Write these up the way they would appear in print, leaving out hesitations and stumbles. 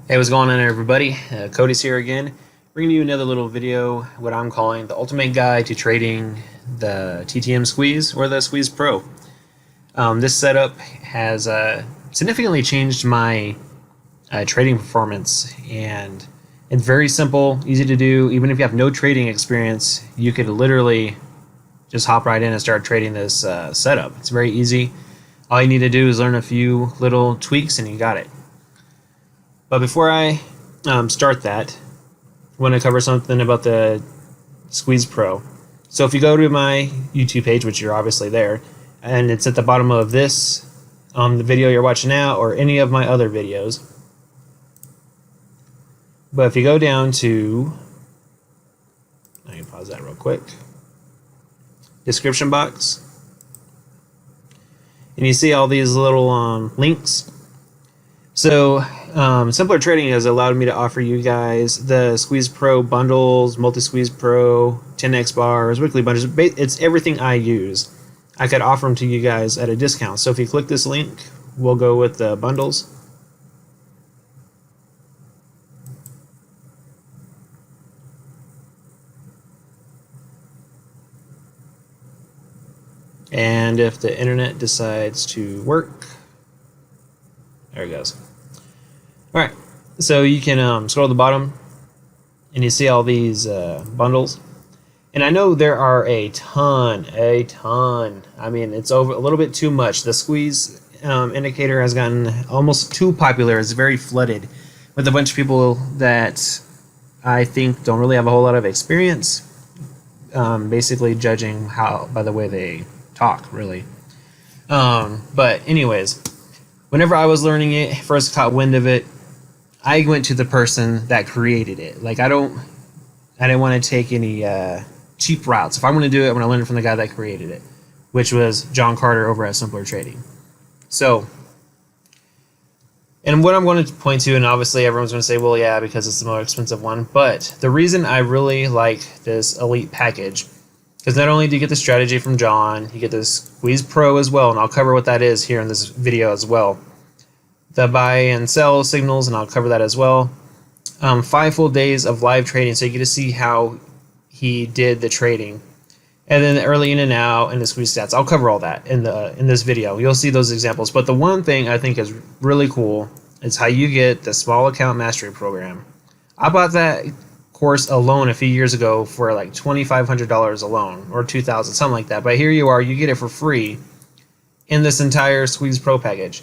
Hey, what's going on, everybody? Cody's here again, bringing you another little video, what I'm calling the ultimate guide to trading the TTM Squeeze or the Squeeze Pro. This setup has significantly changed my trading performance, and it's very simple, easy to do. Even if you have no trading experience, you could literally just hop right in and start trading this setup. It's very easy. All you need to do is learn a few little tweaks and you got it. But before I start that, I want to cover something about the Squeeze Pro. So if you go to my YouTube page, which you're obviously there, and it's at the bottom of this, the video you're watching now, or any of my other videos. But if you go down to, let me pause that real quick, description box, and you see all these little links. So Simpler Trading has allowed me to offer you guys the Squeeze Pro bundles, multi-squeeze pro, 10x bars, weekly bundles. It's everything I use. I could offer them to you guys at a discount. So if you click this link, we'll go with the bundles. And if the internet decides to work, there it goes. All right, so you can scroll to the bottom and you see all these bundles. And I know there are a ton. I mean, it's over a little bit too much. The squeeze indicator has gotten almost too popular. It's very flooded with a bunch of people that I think don't really have a whole lot of experience, basically judging by the way they talk, really. But anyways, whenever I was learning it, first caught wind of it, I went to the person that created it. Like I didn't want to take any cheap routes. If I'm going to do it, I'm going to learn it from the guy that created it, which was John Carter over at Simpler Trading. So, and what I'm going to point to, and obviously everyone's going to say, well, yeah, because it's the more expensive one. But the reason I really like this Elite package, because not only do you get the strategy from John, you get this Squeeze Pro as well, and I'll cover what that is here in this video as well. The buy and sell signals, and I'll cover that as well. 5 full days of live trading, so you get to see how he did the trading. And then the early in and out and the squeeze stats. I'll cover all that in this video. You'll see those examples. But the one thing I think is really cool is how you get the small account mastery program. I bought that course alone a few years ago for like $2,500 alone, or $2,000, something like that. But here you are, you get it for free in this entire Squeeze Pro package.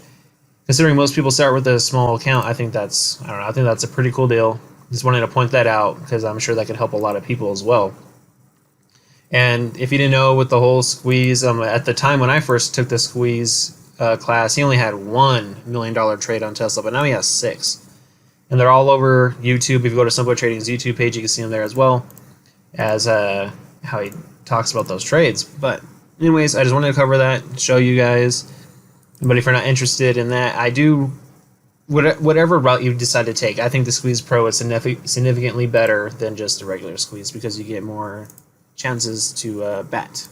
Considering most people start with a small account, I think that's a pretty cool deal. Just wanted to point that out because I'm sure that could help a lot of people as well. And if you didn't know, with the whole squeeze, at the time when I first took the squeeze class, he only had $1 million trade on Tesla, but now he has 6. And they're all over YouTube. If you go to Simpler Trading's YouTube page, you can see them there as well as how he talks about those trades. But anyways, I just wanted to cover that, show you guys. But if you're not interested in that, I do, whatever route you decide to take, I think the Squeeze Pro is significantly better than just a regular squeeze because you get more chances to bet.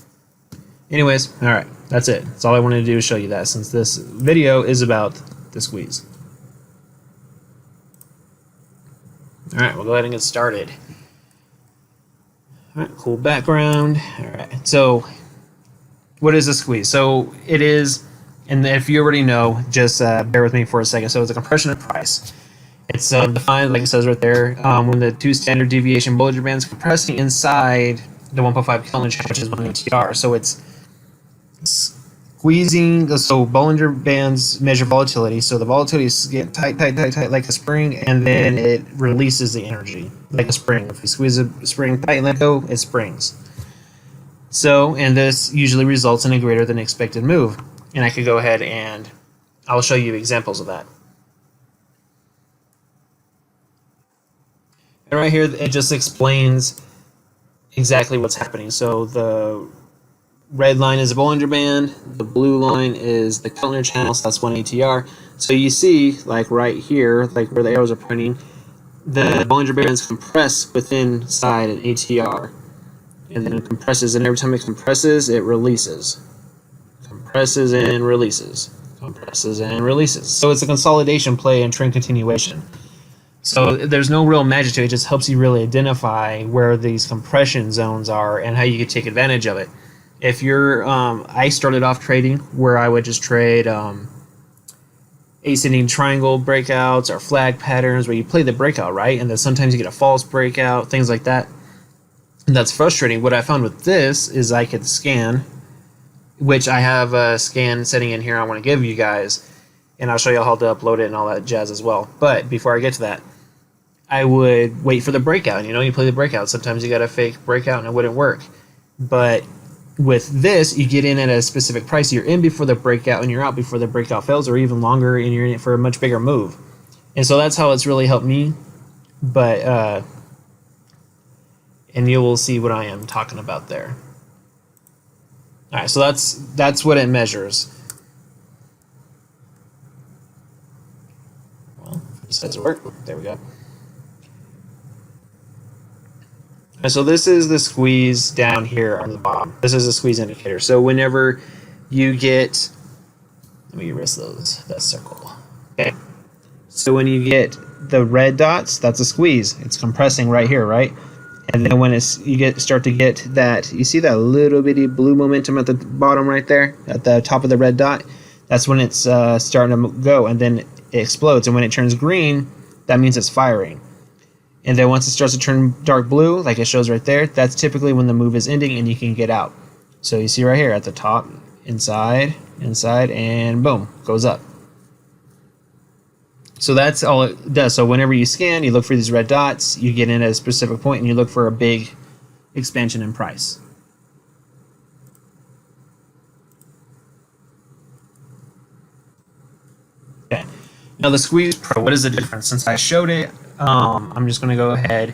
Anyways, all right, that's it. That's all I wanted to do is show you that, since this video is about the squeeze. All right, we'll go ahead and get started. All right, cool background. All right, so what is a squeeze? So it is, and if you already know, just bear with me for a second. So it's a compression of price. It's defined, like it says right there, when the 2 standard deviation Bollinger Bands compressing inside the 1.5 calendar channel, which is 1 ATR. So it's squeezing. So Bollinger Bands measure volatility. So the volatility is getting tight like a spring, and then it releases the energy like a spring. If you squeeze a spring tight and let go, it springs. So, and this usually results in a greater than expected move. And I could go ahead and I'll show you examples of that. And right here, it just explains exactly what's happening. So the red line is a Bollinger Band, the blue line is the Keltner channel, so that's 1 ATR. So you see, like right here, like where the arrows are pointing, the Bollinger Bands compress within inside an ATR. And then it compresses, and every time it compresses, it releases. Compresses and releases. Compresses and releases. So it's a consolidation play and trend continuation. So there's no real magic to it. It just helps you really identify where these compression zones are and how you can take advantage of it. If you're, I started off trading where I would just trade ascending triangle breakouts or flag patterns where you play the breakout, right? And then sometimes you get a false breakout, things like that. And that's frustrating. What I found with this is I could scan, which I have a scan setting in here I want to give you guys, and I'll show you how to upload it and all that jazz as well. But before I get to that, I would wait for the breakout. You know, you play the breakout. Sometimes you got a fake breakout and it wouldn't work. But with this, you get in at a specific price. You're in before the breakout and you're out before the breakout fails, or even longer, and you're in it for a much bigger move. And so that's how it's really helped me. But and you will see what I am talking about there. All right, so that's what it measures. Well, this has to work. There we go. And so this is the squeeze down here on the bottom. This is a squeeze indicator. So whenever you get, let me erase that circle. Okay. So when you get the red dots, that's a squeeze. It's compressing right here, right? And then when start to get that, you see that little bitty blue momentum at the bottom right there, at the top of the red dot. That's when it's starting to go, and then it explodes. And when it turns green, that means it's firing. And then once it starts to turn dark blue, like it shows right there, that's typically when the move is ending and you can get out. So you see right here at the top, inside, and boom, goes up. So that's all it does. So whenever you scan, you look for these red dots, you get in at a specific point, and you look for a big expansion in price. Okay. Now the Squeeze Pro, what is the difference? Since I showed it, I'm just going to go ahead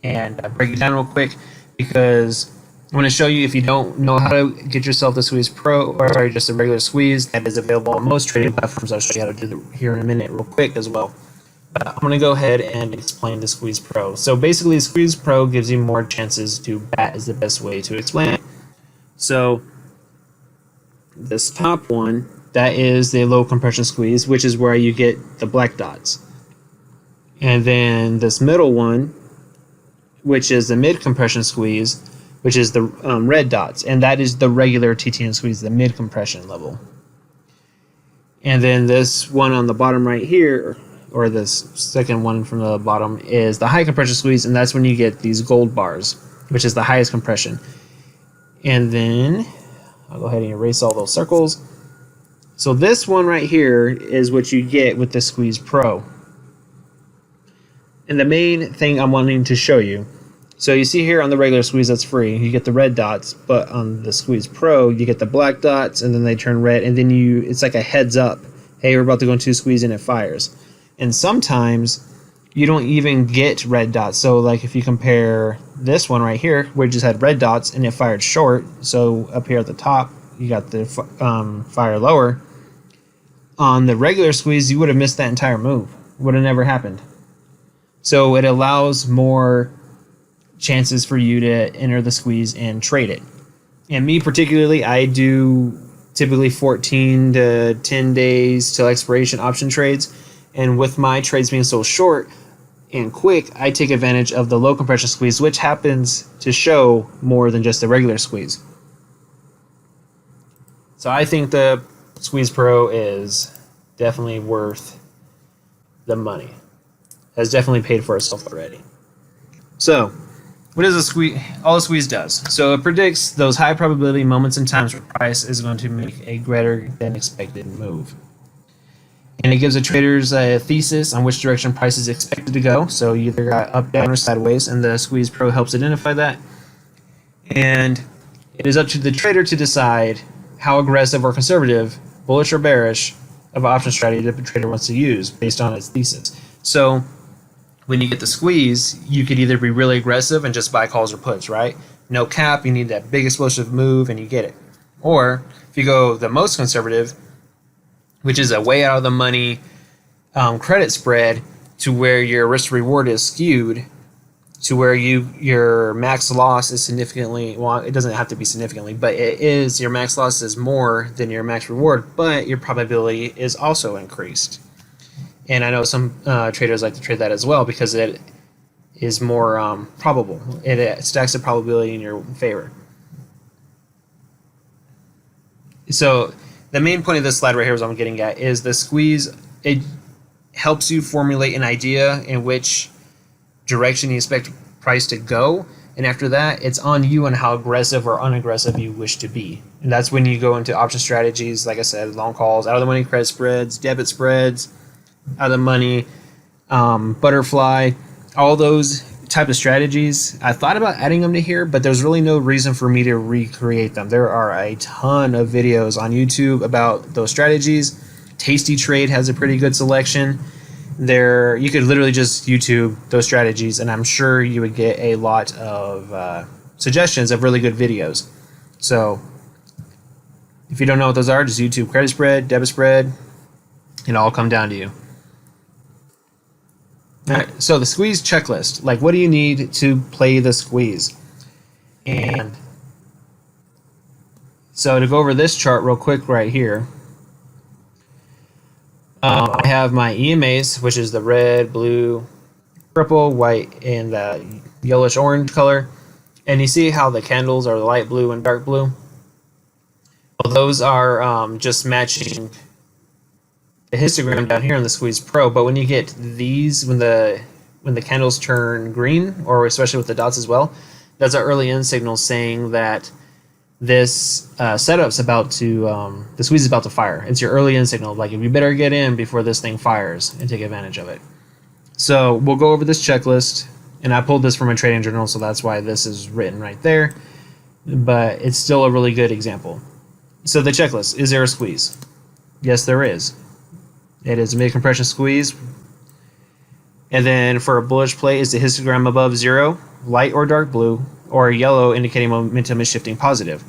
and break it down real quick, because I'm going to show you, if you don't know how to get yourself the Squeeze Pro, or sorry, just a regular squeeze, that is available on most trading platforms. I'll show you how to do that here in a minute real quick as well. But I'm going to go ahead and explain the Squeeze Pro. So basically, the Squeeze Pro gives you more chances to bat, is the best way to explain it. So this top one, that is the low compression squeeze, which is where you get the black dots. And then this middle one, which is the mid compression squeeze, which is the red dots, and that is the regular TTM squeeze, the mid compression level. And then this one on the bottom right here, or this second one from the bottom, is the high compression squeeze, and that's when you get these gold bars, which is the highest compression. And then I'll go ahead and erase all those circles. So this one right here is what you get with the Squeeze Pro. And the main thing I'm wanting to show you, so you see here on the regular squeeze, that's free, you get the red dots, but on the Squeeze Pro, you get the black dots, and then they turn red, and then it's like a heads up. Hey, we're about to go into a squeeze, and it fires. And sometimes you don't even get red dots. So like if you compare this one right here, where it just had red dots and it fired short, so up here at the top, you got the fire lower. On the regular squeeze, you would have missed that entire move. It would have never happened. So it allows more chances for you to enter the squeeze and trade it. And me particularly, I do typically 14 to 10 days till expiration option trades. And with my trades being so short and quick, I take advantage of the low compression squeeze, which happens to show more than just the regular squeeze. So I think the Squeeze Pro is definitely worth the money. Has definitely paid for itself already. So what does all the squeeze does? So it predicts those high probability moments and times where price is going to make a greater than expected move. And it gives the traders a thesis on which direction price is expected to go. So you either got up, down, or sideways, and the Squeeze Pro helps identify that. And it is up to the trader to decide how aggressive or conservative, bullish or bearish, of an option strategy that the trader wants to use based on its thesis. So when you get the squeeze, you could either be really aggressive and just buy calls or puts, right? No cap, you need that big explosive move and you get it. Or if you go the most conservative, which is a way out of the money credit spread, to where your risk to reward is skewed to where your max loss is significantly, well, it doesn't have to be significantly, but your max loss is more than your max reward, but your probability is also increased. And I know some traders like to trade that as well because it is more probable. It stacks the probability in your favor. So the main point of this slide right here is what I'm getting at is the squeeze. It helps you formulate an idea in which direction you expect price to go, and after that it's on you on how aggressive or unaggressive you wish to be. And that's when you go into option strategies, like I said, long calls, out of the money credit spreads, debit spreads, out of the money, butterfly, all those type of strategies. I thought about adding them to here, but there's really no reason for me to recreate them. There are a ton of videos on YouTube about those strategies. Tasty Trade has a pretty good selection. There, you could literally just YouTube those strategies, and I'm sure you would get a lot of suggestions of really good videos. So if you don't know what those are, just YouTube credit spread, debit spread, it'll all come down to you. All right, so the squeeze checklist, like what do you need to play the squeeze? And so to go over this chart real quick right here, I have my EMAs, which is the red, blue, purple, white, and the yellowish orange color. And you see how the candles are light blue and dark blue? Well, those are just matching the histogram down here in the Squeeze Pro. But when you get these, when the candles turn green, or especially with the dots as well, that's our early end signal saying that this setup's about to, the squeeze is about to fire. It's your early end signal. Like, if you better get in before this thing fires and take advantage of it. So we'll go over this checklist, and I pulled this from a trading journal, so that's why this is written right there. But it's still a really good example. So the checklist, is there a squeeze? Yes, there is. It is a mid-compression squeeze. And then for a bullish play, is the histogram above 0, light or dark blue, or yellow indicating momentum is shifting positive.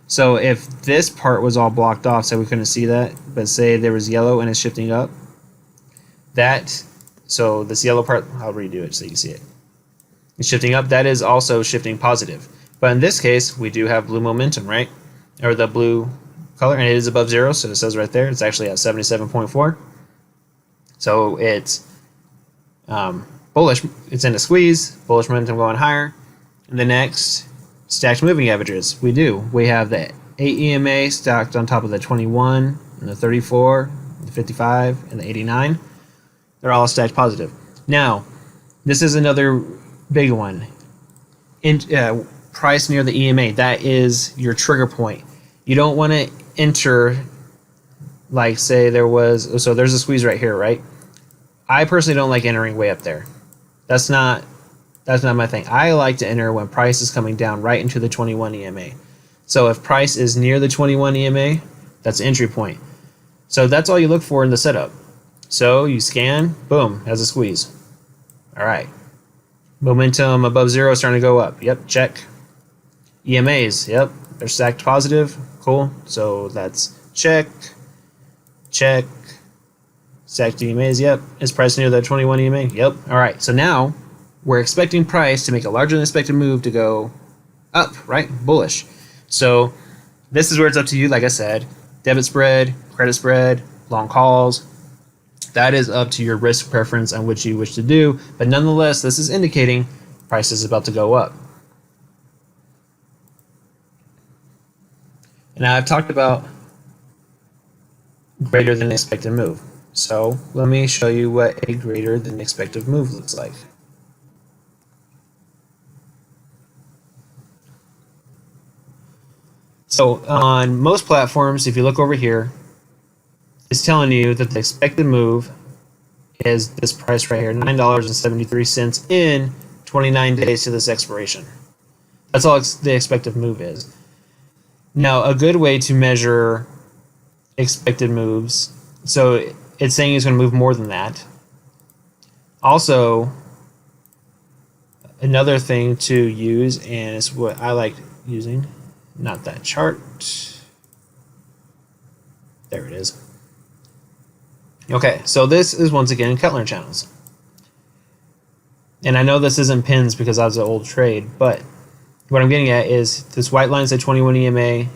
So if this part was all blocked off so we couldn't see that, but say there was yellow and it's shifting up, so this yellow part, I'll redo it so you can see it. It's shifting up, that is also shifting positive. But in this case, we do have blue momentum, right? Or the blue color, and it is above 0, so it says right there, it's actually at 77.4. So it's bullish, it's in a squeeze, bullish momentum going higher. And the next, stacked moving averages. We have the 8 EMA stacked on top of the 21, and the 34, the 55, and the 89. They're all stacked positive. Now, this is another big one. Price near the EMA, that is your trigger point. You don't want to enter, like say there's a squeeze right here, right? I personally don't like entering way up there. That's not my thing. I like to enter when price is coming down right into the 21 EMA. So if price is near the 21 EMA, that's the entry point. So that's all you look for in the setup. So you scan, boom, has a squeeze. All right. Momentum above 0 starting to go up. Yep, check. EMAs, yep, they're stacked positive. Cool. So that's check, check. Stacked EMAs, yep. Is price near the 21 EMA? Yep. All right. So now we're expecting price to make a larger than expected move to go up, right? Bullish. So this is where it's up to you, like I said. Debit spread, credit spread, long calls. That is up to your risk preference on which you wish to do. But nonetheless, this is indicating price is about to go up. And I've talked about greater than expected move. So let me show you what a greater than expected move looks like. So on most platforms, if you look over here, it's telling you that the expected move is this price right here, $9.73 in 29 days to this expiration. That's all the expected move is. Now, a good way to measure expected moves, so it's saying it's going to move more than that. Also, another thing to use, and it's what I like using, not that chart. There it is. Okay, so this is once again Kettler channels. And I know this isn't pins because I was an old trade, but what I'm getting at is this white line is at 21 EMA,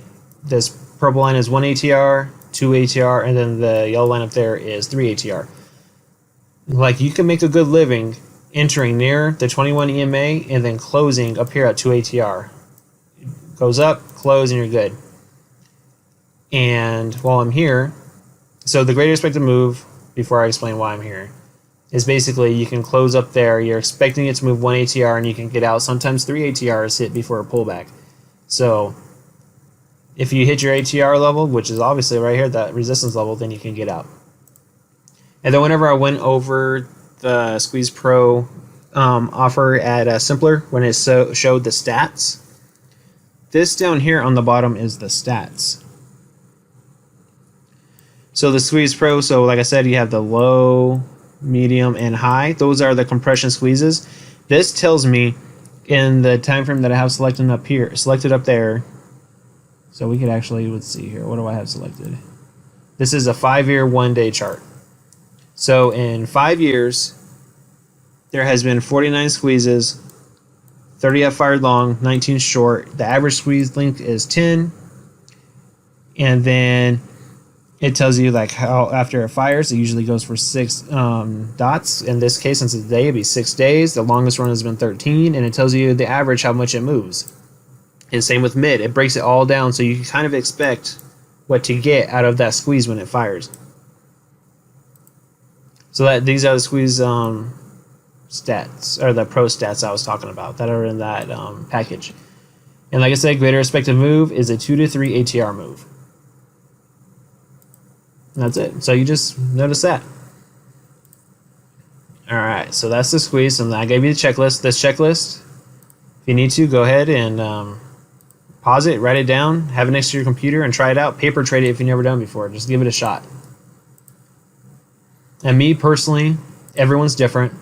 this purple line is 1 ATR, 2 ATR, and then the yellow line up there is 3 ATR. Like, you can make a good living entering near the 21 EMA and then closing up here at 2 ATR. Goes up, close, and you're good. And while I'm here, so the greater expected move, before I explain why I'm here, is basically you can close up there. You're expecting it to move 1 ATR and you can get out. Sometimes 3 ATRs hit before a pullback. So if you hit your ATR level, which is obviously right here, that resistance level, then you can get out. And then whenever I went over the Squeeze Pro offer at Simpler, when it showed the stats, this down here on the bottom is the stats. So the Squeeze Pro, so like I said, you have the low, medium, and high. Those are the compression squeezes. This tells me in the time frame that I have selected up there. So we could actually, let's see here. What do I have selected? This is a 5-year, 1-day chart. So in 5 years, there has been 49 squeezes, 30 have fired long, 19 short. The average squeeze length is 10. And then it tells you like how after it fires, it usually goes for 6 dots. In this case, since it's a day, it'd be 6 days. The longest run has been 13, and it tells you the average how much it moves. And same with mid. It breaks it all down, so you can kind of expect what to get out of that squeeze when it fires. So that these are the squeeze stats, or the pro stats I was talking about that are in that package. And like I said, greater expected move is a 2 to 3 ATR move. And that's it. So you just notice that. Alright, so that's the squeeze. And I gave you the checklist. This checklist, if you need to, go ahead and pause it, write it down, have it next to your computer, and try it out. Paper trade it if you've never done it before. Just give it a shot. And me personally, everyone's different.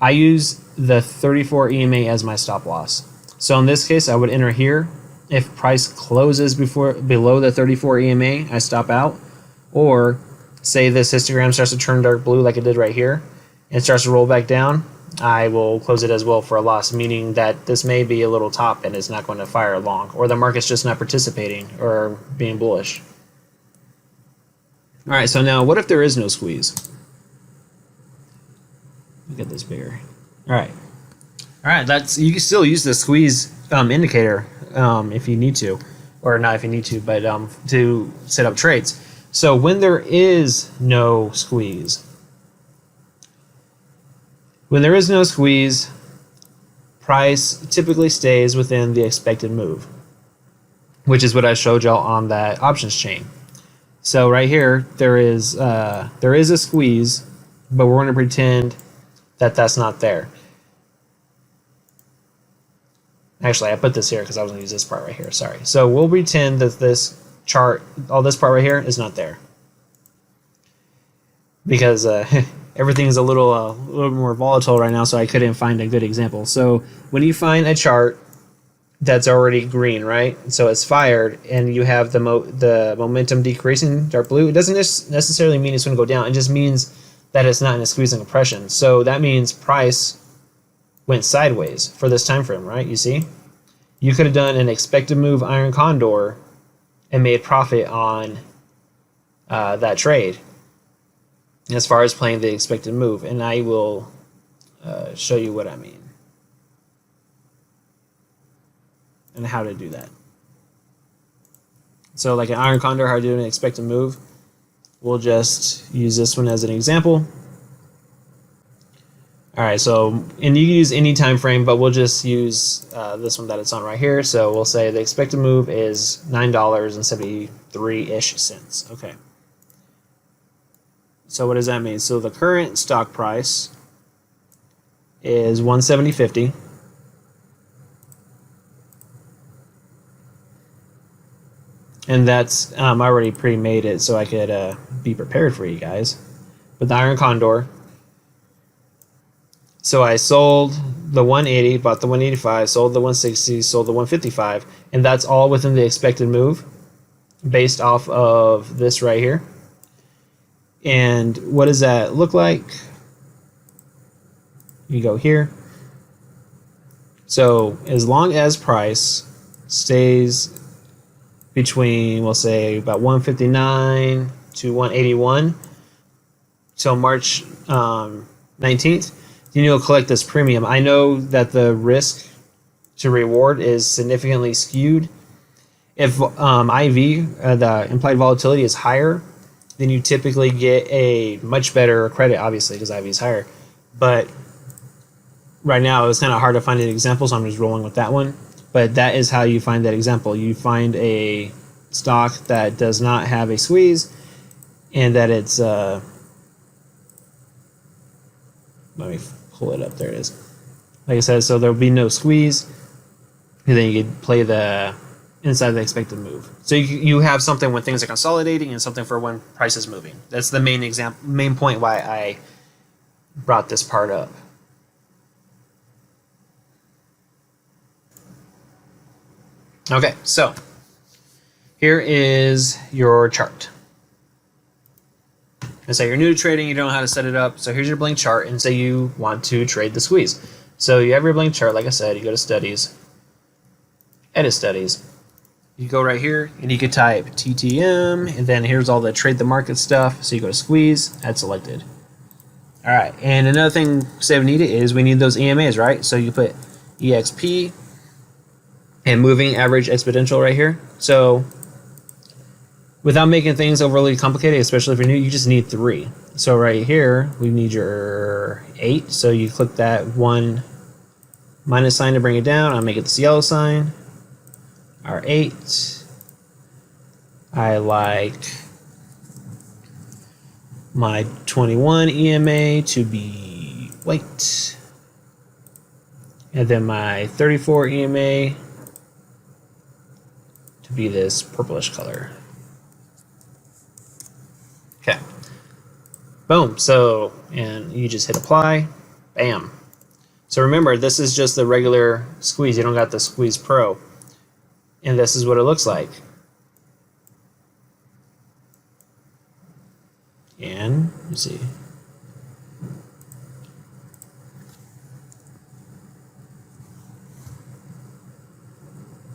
I use the 34 EMA as my stop loss. So in this case, I would enter here. If price closes below the 34 EMA, I stop out. Or say this histogram starts to turn dark blue like it did right here and starts to roll back down, I will close it as well for a loss, meaning that this may be a little top and it's not going to fire long, or the market's just not participating or being bullish. All right, so now what if there is no squeeze? Get this bigger. All right, you can still use the squeeze indicator if you need to, or not if you need to, but to set up trades. So when there is no squeeze, price typically stays within the expected move, which is what I showed y'all on that options chain. So right here, there is a squeeze, but we're going to pretend that that's not there. Actually, I put this here because I was going to use this part right here. Sorry. So we'll pretend that this chart, all this part right here, is not there, because everything is a little more volatile right now, so I couldn't find a good example. So when you find a chart that's already green, right? So it's fired, and you have the momentum decreasing, dark blue. It doesn't necessarily mean it's going to go down. It just means that it's not in a squeeze and compression. So that means price went sideways for this time frame, right? You see, you could have done an expected move iron condor and made profit on that trade as far as playing the expected move. And I will show you what I mean and how to do that. So like an iron condor, how to do an expected move. We'll just use this one as an example. All right, so, and you can use any time frame, but we'll just use this one that it's on right here. So we'll say the expected move is $9.73-ish. Okay. So what does that mean? So the current stock price is $170.50. And that's, I already pre-made it so I could be prepared for you guys. But the iron condor. So I sold the 180, bought the 185, sold the 160, sold the 155, and that's all within the expected move based off of this right here. And what does that look like? You go here. So as long as price stays between, we'll say, about 159 to 181 till March 19th, then you'll collect this premium. I know that the risk to reward is significantly skewed. If IV, the implied volatility, is higher, then you typically get a much better credit, obviously, because IV is higher. But right now, it's kind of hard to find an example, so I'm just rolling with that one. But that is how you find that example. You find a stock that does not have a squeeze, and that it's let me pull it up. There it is. Like I said, so there'll be no squeeze, and then you can play the inside the expected move. So you have something when things are consolidating and something for when price is moving. That's the main point why I brought this part up. Okay, so here is your chart. And say you're new to trading, you don't know how to set it up. So here's your blank chart, and say you want to trade the squeeze. So you have your blank chart, like I said, you go to studies, edit studies. You go right here and you can type TTM, and then here's all the trade the market stuff. So you go to squeeze, add selected. All right, and another thing say we need it is we need those EMAs, right? So you put EXP and moving average exponential right here. So without making things overly complicated, especially if you're new, you just need 3. So right here, we need your 8. So you click that 1 minus sign to bring it down. I'll make it this yellow sign. Our 8. I like my 21 EMA to be white. And then my 34 EMA to be this purplish color. Okay. Boom. So, and you just hit apply. Bam. So remember, this is just the regular squeeze. You don't got the Squeeze Pro. And this is what it looks like. And let's see.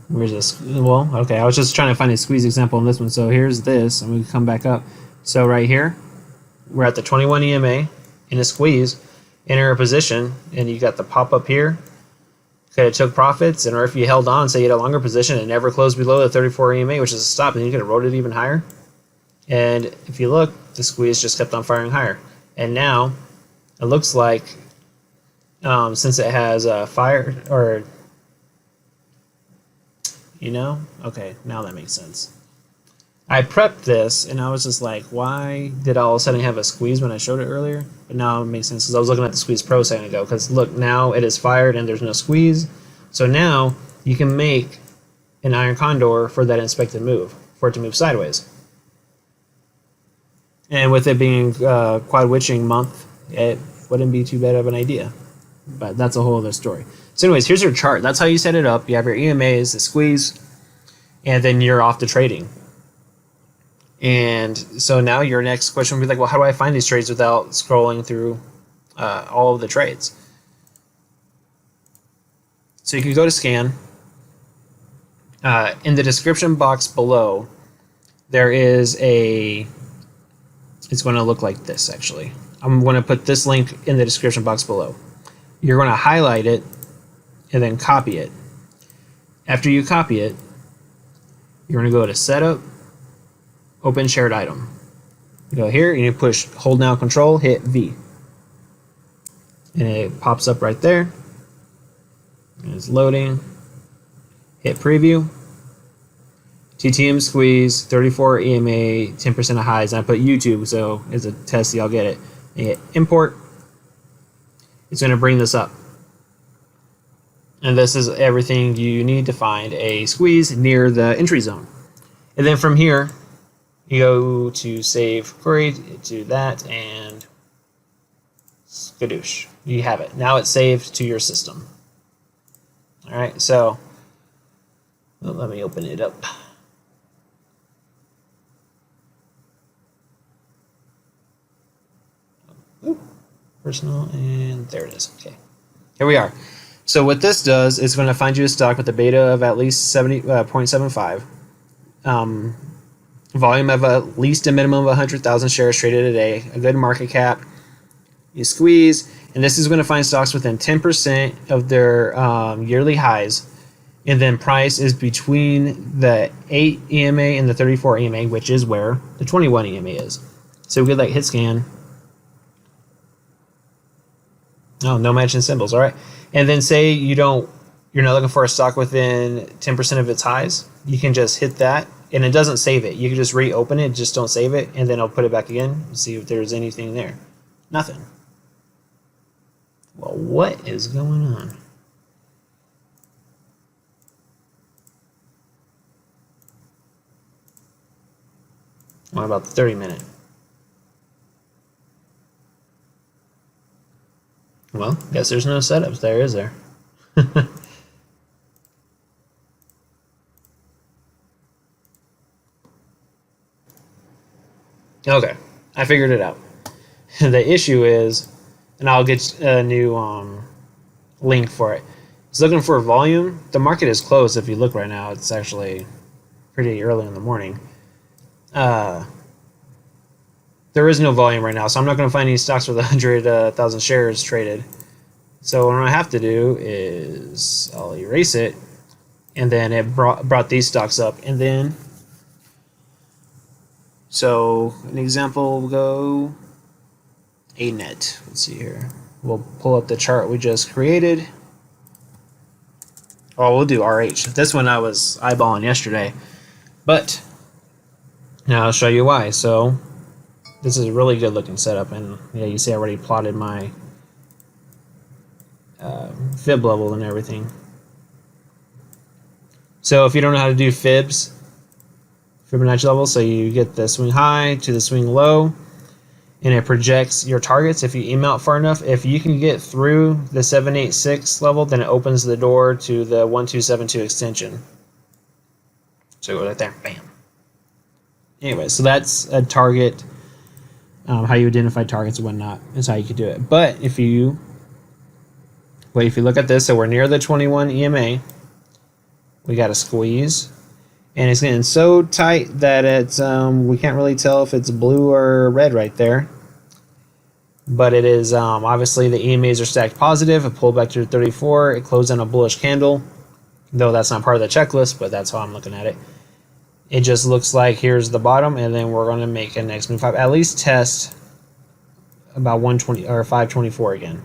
Where's this? Well, okay, I was just trying to find a squeeze example in this one. So here's this. I'm going to come back up. So right here, we're at the 21 EMA in a squeeze, enter a position, and you got the pop up here. Okay, it took profits, and or if you held on, say you had a longer position, it never closed below the 34 EMA, which is a stop, and you could have rolled it even higher. And if you look, the squeeze just kept on firing higher. And now, it looks like, since it has fire, or, you know, okay, now that makes sense. I prepped this, and I was just like, why did I all of a sudden have a squeeze when I showed it earlier? But now it makes sense, because I was looking at the Squeeze Pro a second ago, because look, now it is fired and there's no squeeze. So now you can make an iron condor for that inspected move, for it to move sideways. And with it being quad witching month, it wouldn't be too bad of an idea. But that's a whole other story. So anyways, here's your chart. That's how you set it up. You have your EMAs, the squeeze, and then you're off to trading. And so now your next question would be like, well, how do I find these trades without scrolling through all of the trades? So you can go to scan. In the description box below, there is a, it's going to look like this actually. I'm going to put this link in the description box below. You're going to highlight it and then copy it. After you copy it, you're going to go to setup, open shared item. You go here and you push, hold now control, hit V. And it pops up right there. And it's loading. Hit preview. TTM Squeeze, 34 EMA, 10% of highs. And I put YouTube, so as a test, y'all get it. And hit import. It's going to bring this up. And this is everything you need to find a squeeze near the entry zone. And then from here, you go to save query, to that, and skadoosh. You have it. Now it's saved to your system. All right, so let me open it up. Ooh, personal, and there it is. Okay, here we are. So what this does is going to find you a stock with a beta of at least 0.75. Volume of at least a minimum of 100,000 shares traded a day, a good market cap, You squeeze, and this is going to find stocks within 10% of their yearly highs. And then price is between the 8 EMA and the 34 EMA, which is where the 21 EMA is. So we get like hit scan. Oh, no matching symbols. All right. And then say you're not looking for a stock within 10% of its highs. You can just hit that, and it doesn't save it. You can just reopen it, just don't save it, and then I'll put it back again and see if there's anything there. Nothing. Well, what is going on? What about the 30-minute? Well, guess there's no setups there, is there? Okay, I figured it out. The issue is, and I'll get a new link for it. It's looking for volume. The market is closed. If you look right now, it's actually pretty early in the morning. There is no volume right now, so I'm not going to find any stocks with 100,000 shares traded. So what I have to do is I'll erase it, and then it brought these stocks up, and then so an example will go ANET. Let's see here. We'll pull up the chart we just created. Oh, we'll do RH. This one I was eyeballing yesterday, but now I'll show you why. So this is a really good looking setup, and yeah, you see I already plotted my fib level and everything. So if you don't know how to do fibs, Fibonacci level, so you get the swing high to the swing low, and it projects your targets if you email it far enough. If you can get through the 786 level, then it opens the door to the 1272 extension. So go right there, bam. Anyway, so that's a target. How you identify targets and whatnot is how you could do it. But if you look at this, so we're near the 21 EMA. We got a squeeze, and it's getting so tight that it's we can't really tell if it's blue or red right there. But it is obviously the EMAs are stacked positive. It pulled back to 34. It closed on a bullish candle, though that's not part of the checklist, but that's how I'm looking at it. It just looks like here's the bottom, and then we're going to make a next move 5. At least test about 120 or 524 again.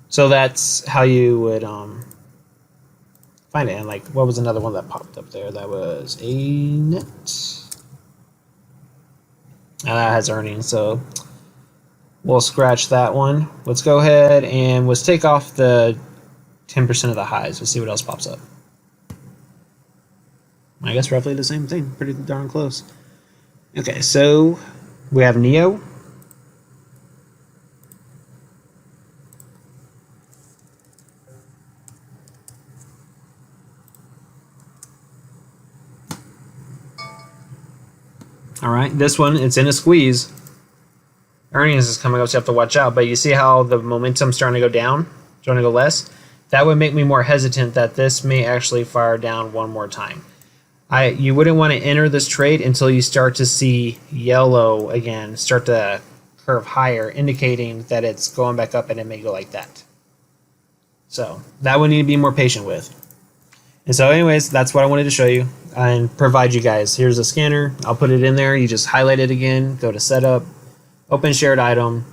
So that's how you would find it. And like, what was another one that popped up there? That was ANET. Now that has earnings, so we'll scratch that one. Let's go ahead and let's take off the 10% of the highs. Let's see what else pops up. I guess roughly the same thing. Pretty darn close. Okay, so we have Neo. All right, this one, it's in a squeeze. Earnings is coming up, so you have to watch out. But you see how the momentum's starting to go down, starting to go less? That would make me more hesitant that this may actually fire down one more time. You wouldn't want to enter this trade until you start to see yellow again, start to curve higher, indicating that it's going back up, and it may go like that. So that one you need to be more patient with. And so anyways, that's what I wanted to show you and provide you guys. Here's a scanner. I'll put it in there. You just highlight it again, go to setup, open shared item,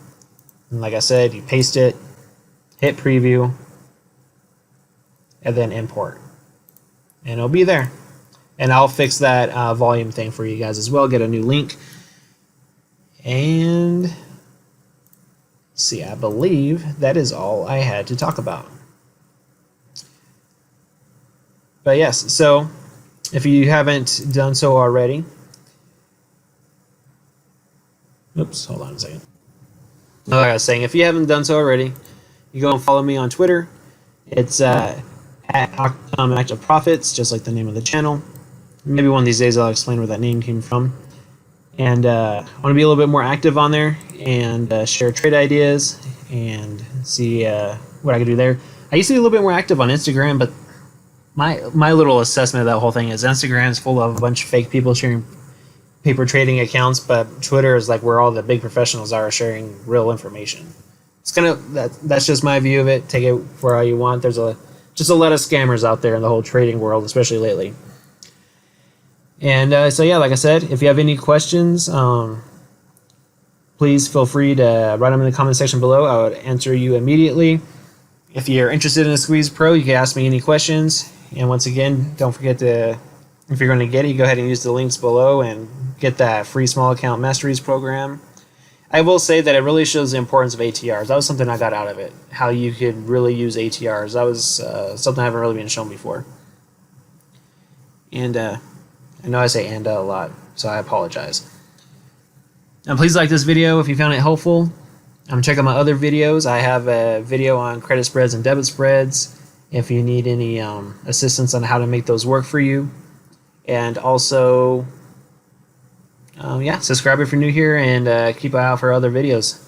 and like I said, you paste it, hit preview, and then import. And it'll be there. And I'll fix that volume thing for you guys as well. Get a new link. And let's see, I believe that is all I had to talk about. But yes, so if you haven't done so already, oops, hold on a second. Like I was saying, if you haven't done so already, you go and follow me on Twitter. It's at Active Profits, just like the name of the channel. Maybe one of these days I'll explain where that name came from. And I want to be a little bit more active on there and share trade ideas and see what I can do there. I used to be a little bit more active on Instagram, but my little assessment of that whole thing is Instagram's full of a bunch of fake people sharing paper trading accounts, but Twitter is like where all the big professionals are sharing real information. it's kind of that's just my view of it. Take it for how you want. There's just a lot of scammers out there in the whole trading world, especially lately. And so yeah, like I said, if you have any questions, please feel free to write them in the comment section below. I would answer you immediately. If you're interested in a Squeeze Pro, you can ask me any questions. And once again, don't forget to, if you're going to get it, you go ahead and use the links below and get that free small account masteries program. I will say that it really shows the importance of ATRs. That was something I got out of it, how you could really use ATRs. That was something I haven't really been shown before. And I know I say "and" a lot, so I apologize. And please like this video if you found it helpful. Check out my other videos. I have a video on credit spreads and debit spreads if you need any assistance on how to make those work for you. And also, yeah, subscribe if you're new here, and keep an eye out for other videos.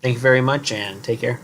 Thank you very much, and take care.